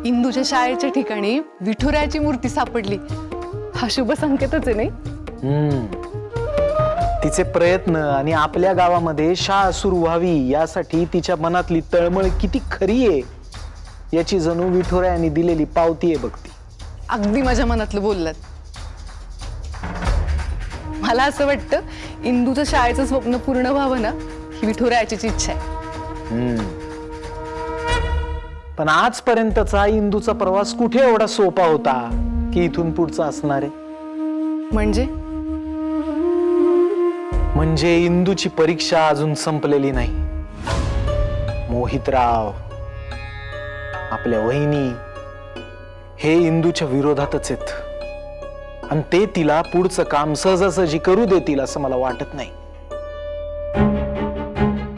इंदूच्या शाळेच्या ठिकाणी विठुरायाची मूर्ती सापडली, हा शुभ संकेतच आहे नाही? तिचे प्रयत्न आणि आपल्या गावामध्ये शाळा सुरू व्हावी यासाठी तिच्या मनातली तळमळ किती खरी आहे याची जणू विठुरायाने दिलेली पावती आहे बघ ती. अगदी माझ्या मनातलं बोललात. मला असं वाटतं इंदूचं शाळेचं स्वप्न पूर्ण व्हावं ना, ही विठुरायाचीच इच्छा आहे. पण आजपर्यंतचा इंदूचा प्रवास कुठे एवढा सोपा होता की इथून पुढचा असणार आहे? म्हणजे इंदूची परीक्षा अजून संपलेली नाही. मोहितराव, आपल्या वहिनी हे इंदूच्या विरोधातच आहेत आणि ते तिला पुढचं काम सहजासहजी करू देतील असं मला वाटत नाही.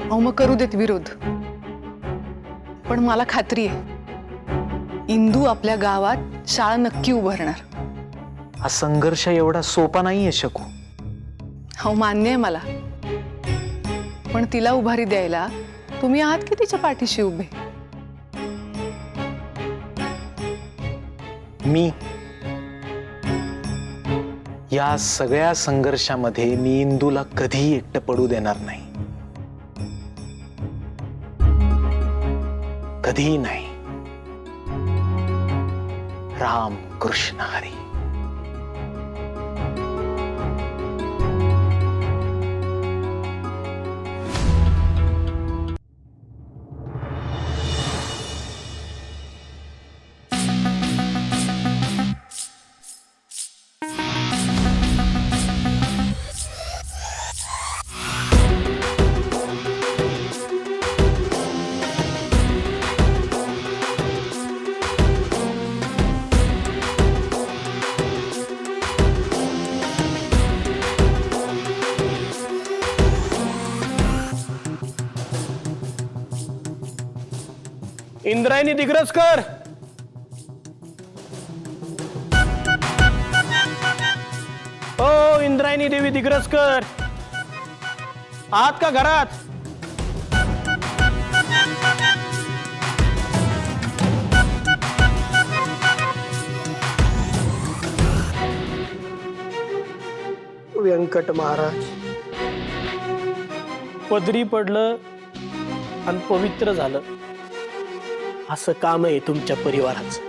अहो मग करू देत विरोध, पण मला खात्री आहे इंदू आपल्या गावात शाळा नक्की उभारणार. हा संघर्ष एवढा सोपा नाहीये शकू. हो मान्य आहे मला, पण तिला उभारी द्यायला तुम्ही आहात की तिच्या पाठीशी उभे? मी या सगळ्या संघर्षामध्ये मी इंदूला कधीही एकटं पडू देणार नाही, कधीही नाही. राम कृष्ण हरी. इंद्रायणी दिग्रसकर, ओ इंद्रायणी देवी दिग्रसकर, आहात का घरात? व्यंकट महाराज, पदरी पडलं आणि पवित्र झालं असं काम आहे तुमच्या परिवाराचं.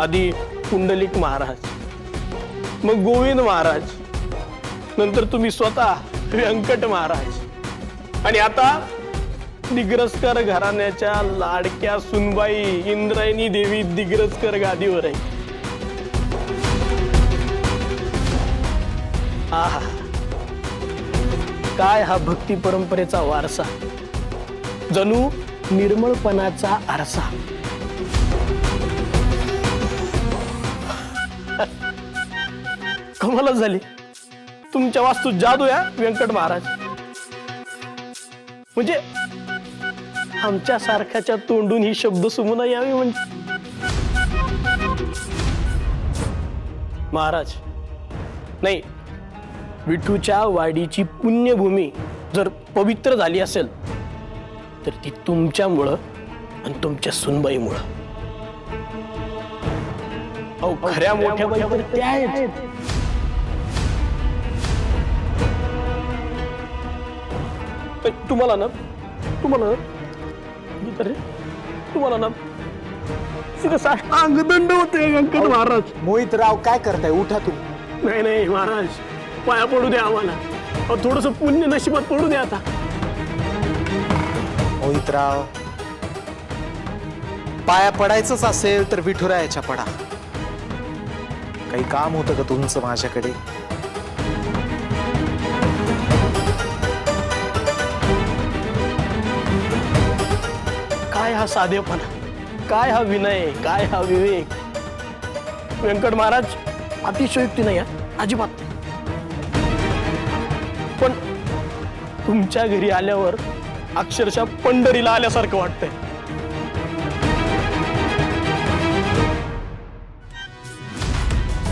आधी पुंडलिक महाराज, मग गोविंद महाराज, नंतर तुम्ही स्वतः व्यंकट महाराज आणि आता दिग्रसकर घराण्याच्या लाडक्या सुनबाई इंद्रायणी देवी दिग्रसकर गादीवर आहे. आहा, काय हा भक्ती परंपरेचा वारसा, जणू निर्मळपणाचा आरसा. कमालच झाली तुमच्या वास्तू जादू या व्यंकट महाराज. म्हणजे आमच्या सारख्याच्या तोंडून ही शब्द सुमना यावी म्हणजे. महाराज नाही, विठूच्या वाडीची पुण्यभूमी जर पवित्र झाली असेल तर ती तुमच्यामुळं आणि तुमच्या सुनबाईमुळं. अहो खऱ्या मोठ्या बाई तर त्या आहेत. तुम्हाला ना अंगदंड होते व्यंकट महाराज. मोहितराव काय करताय? उठा तुम्ही. नाही महाराज, पाया पडू द्या आम्हाला. थोडस पुण्य नशिबात पडू द्या आता. मोहितराव, पाया पडायचंच असेल तर विठुरायाच्या पडा. काही काम होतं का तुमचं माझ्याकडे? काय हा साधेपणा, काय हा विनय, काय हा विवेक. व्यंकट महाराज अतिशयोक्ती नाही अजिबात. पण तुमच्या घरी आल्यावर अक्षरशः पंढरीला आल्यासारखं वाटतंय.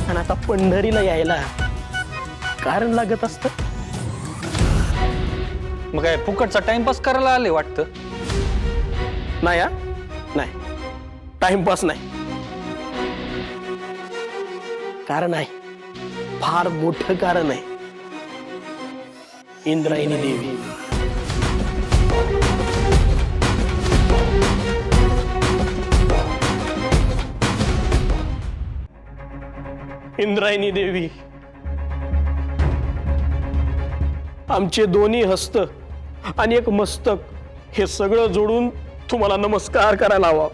आणि आता पंढरीला यायला कारण लागत असतं. मग काय फुकटचा टाइमपास करायला आले वाटतं? नाही हा नाही, टाइमपास नाही. कारण आहे, फार मोठं कारण आहे. इंद्रायणी देवी. इंद्रायणी देवी, आमचे दोन्ही हस्त आणि एक मस्तक हे सगळं जोडून तुम्हाला नमस्कार करायला हवा.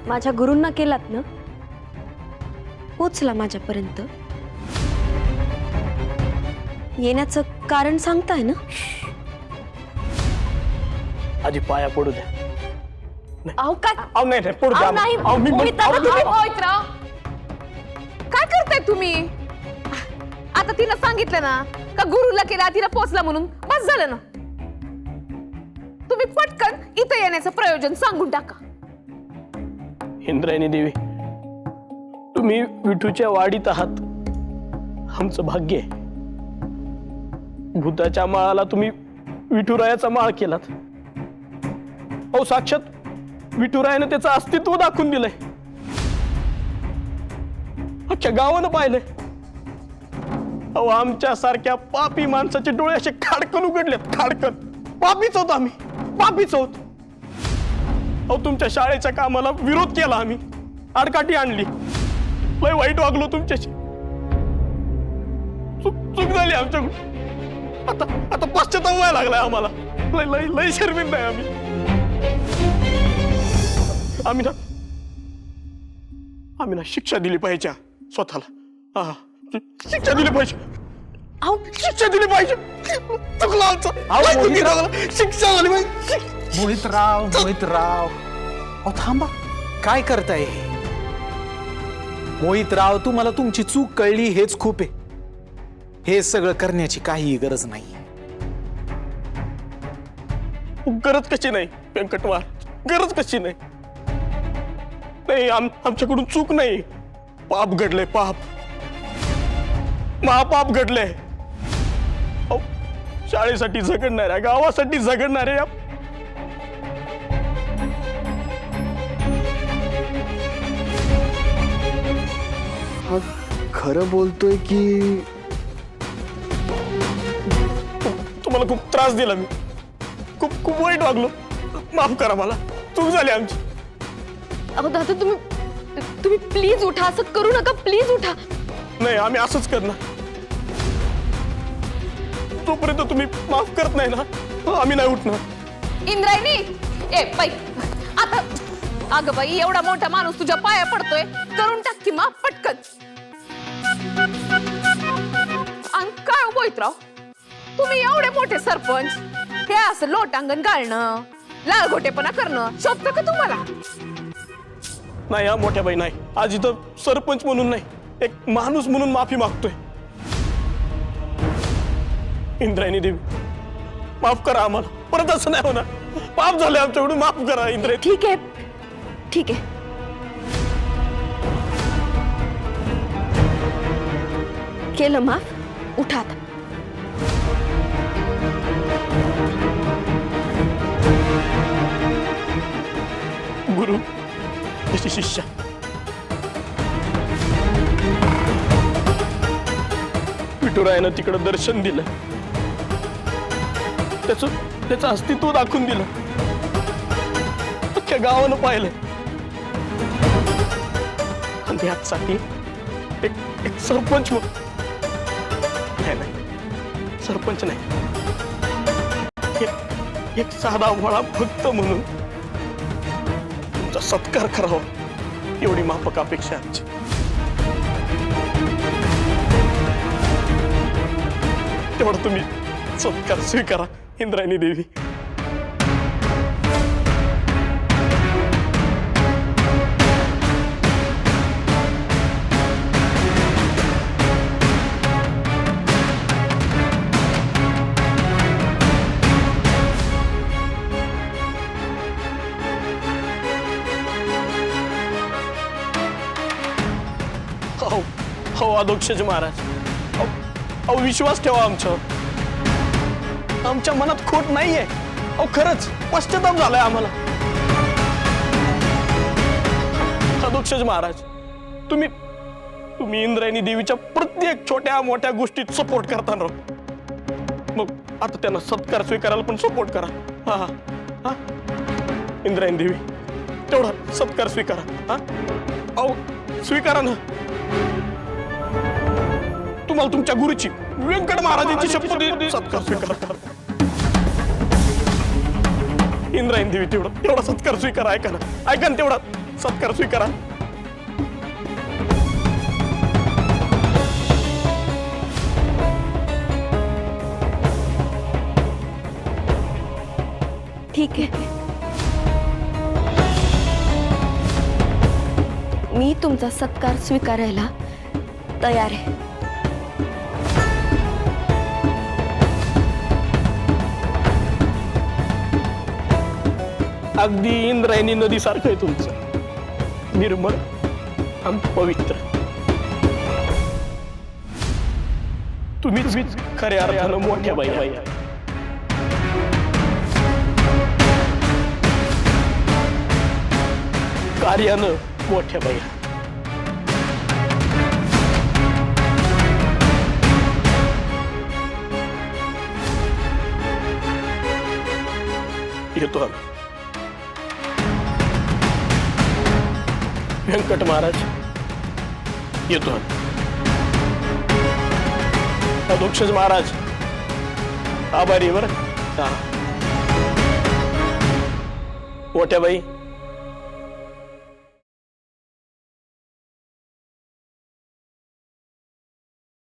माझ्या गुरूंना केलात ना, पोचला माझ्यापर्यंत. येण्याचं कारण सांगताय ना? आधी पाया पडू द्या. अहो काय अहो नाही नाही, पडू द्या. अहो, नाही. अहो, मोहित दादा, अहो, तुम्ही- काय करताय तुम्ही? आता तिनं सांगितलं ना का गुरुला केला, तिला पोचला म्हणून बस झालं ना. तुम्ही पटकन इथं येण्याचं प्रयोजन सांगून टाका. इंद्रायणी देवी, तुम्ही विठूच्या वाडीत आहात, आमचं भाग्य आहे. भूताच्या माळाला तुम्ही विठुरायाचा माळ केलात. अहो साक्षात विठुरायाने त्याचं अस्तित्व दाखवून दिलंय. अख्ख्या गावानं पाहिलंय. अहो आमच्या सारख्या पापी माणसाचे डोळे असे खाडकन उघडलेत, खाडकन. पापीच होत आम्ही, पापीच होत. अहो तुमच्या शाळेच्या कामाला विरोध केला आम्ही, आडकाठी आणली, लय वाईट वागलो तुमच्याशी. चूक झाली आमच्याकडून. आता पश्चाताप व्हायला लागलाय आम्हाला. लय लय लय शर्मिंद आहे आम्ही. आम्ही ना शिक्षा दिली पाहिजे स्वतःला. हा, शिक्षा दिली पाहिजे. अहो शिक्षा दिली पाहिजे. चुकलं आमचं. शिक्षा झाली पाहिजे. मोहितराव, अहो थांबा, काय करताय हे? मोहितराव, तुम्हाला तुमची चूक कळली हेच खूप आहे. हे सगळं करण्याची काहीही गरज नाही. गरज कशी नाही व्यंकटवार, गरज कशी नाही? नाही आमच्याकडून चूक नाही. पाप घडलंय, पाप, महापाप घडलंय. शाळेसाठी झगडणाऱ्या, गावासाठी झगडणाऱ्या खरं बोलतोय की तुम्हाला खूप त्रास दिला मी, खूप खूप वाईट वागलो. माफ करा मला, चूक झाली आमची. अहो दादा, तुम्ही प्लीज उठा, असं करू नका, प्लीज उठा. नाही, आम्ही असंच करणार. जोपर्यंत तुम्ही माफ करत नाही ना, आम्ही नाही उठणार. इंद्रायणी, ए बाई, आता अगं बाई, एवढा मोठा माणूस तुझ्या पाया पडतोय, करून टाक की माफ पटकन. आणि काय मोहितराव, तुम्ही एवढे मोठे सरपंच, हे असं लोटांगण गाळणं, लालघोटेपणा करणं शोभतं का तुम्हाला? नाही हा मोठ्या बाई, नाही. आज इथं सरपंच म्हणून नाही, एक माणूस म्हणून माफी मागतोय. इंद्रायणी देवी, माफ करा आम्हाला, परत असं नाही होणार. पाप झाले आमच्याकडून, माफ करा इंद्रायणी. ठीक आहे, ठीक आहे. केलं माफ, उठा आता. गुरु तशी शिष्या. विठुरायानं तिकडं दर्शन दिलं, त्याचं अस्तित्व दाखवून दिलं, अख्ख्या गावानं पाहिलंय. आणि त्यासाठी एक सरपंच नाही, सरपंच नाही, एक साधा भोळा भक्त म्हणून तुमचा सत्कार करावा, एवढी माफक अपेक्षा आमची. तेवढं तुम्ही सत्कार स्वीकारा इंद्रायणी देवी. हो अधोक्षज महाराज, अहो विश्वास ठेवा आमच्यावर. आमच्या मनात खोट नाहीये. अहो खरंच पश्चाताप झालाय आम्हाला. अधोक्षज महाराज, तुम्ही तुम्ही इंद्रायणी देवीच्या प्रत्येक छोट्या मोठ्या गोष्टीत सपोर्ट करता राव. मग आता त्यांना सत्कार स्वीकारायला पण सपोर्ट करा. हा हा हा इंद्रायणी देवी, तेवढा सत्कार स्वीकारा. हा अहो स्वीकारा ना. तुम्हाला तुमच्या गुरुची व्यंकट महाराजांची शपथ देतो, सत्कार स्वीकारा. इंद्रायणी देवी, तेवढा सत्कार स्वीकारा. ऐका ना तेवढा सत्कार स्वीकारा. ठीक आहे, मी तुमचा सत्कार स्वीकारायला तयार आहे. अगदी इंद्रायणी नदी सारखं आहे तुमचं, निर्मळ आणि पवित्र. तुम्हीच खऱ्या अर्थानं मोठ्या बाई आहे. कार्यानं मोठ्या बाई. येतो आम्ही. व्यंकट महाराज, येतो आम्ही. अधोक्षज महाराज, आभारी आहे बरं. मोठ्या बाई,